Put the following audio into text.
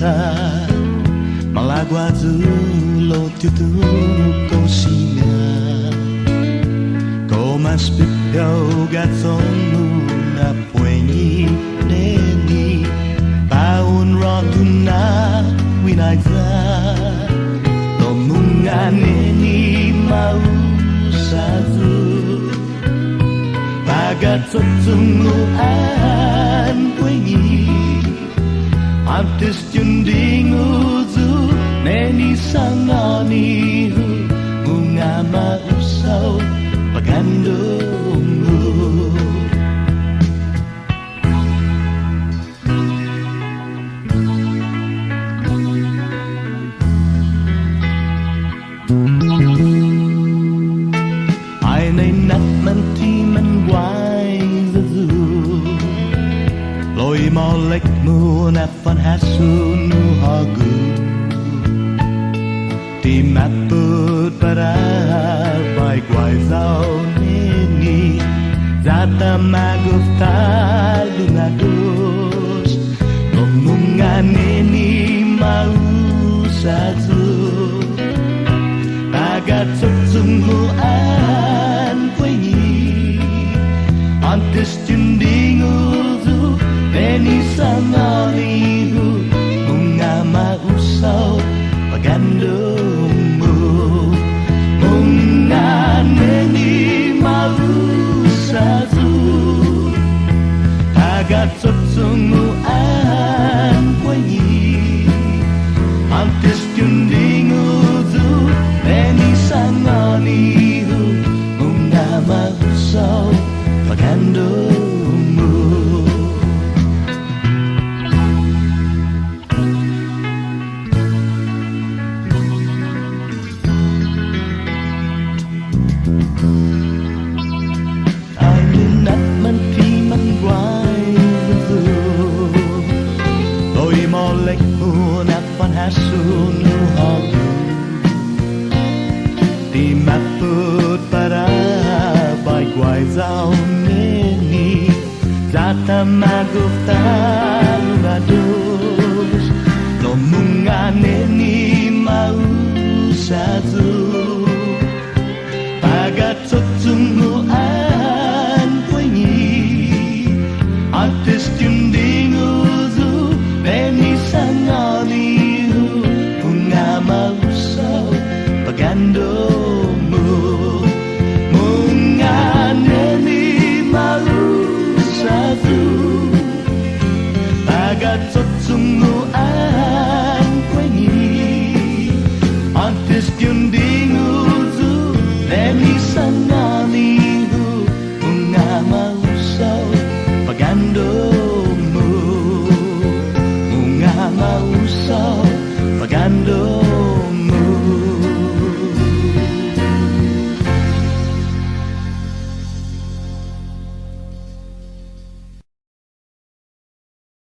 ta malagwazu lo tutu ko singa ko mas pipyo gatsonu na puenyi neni paun rotuna winaiza lo munga neni mau sazu bagat sotsunguan puenyi Antes junding uzu neni sangani hu bunga mausau pagandungmu ai nay nát man thi man quay zu lôi mò lệch mùa nạp văn hát su nu hagu tìm áp bớt para vai quay giao neni zata magusta lunados lomunga neni mau sazu tagat sotsunguan puenyi antes junding uzu neni sangalihu bunga mausau pagandungmu bunga neni mausazu tagat sotsunguan puenyi antes junding uzu neni sangalihu bunga mausau pagandungmu Hasunu hagu tìm áp bớt para bài quay giao neni zata magusta lunados lomunga neni mau sazu tagat sotsunguan puenyi antes junding uzu neni sangani pagandungmu munga neni mau sazu tagat sotsunguan puenyi antes junding uzu neni sangalihu munga mausau pagandungmu munga mausau pagandungmu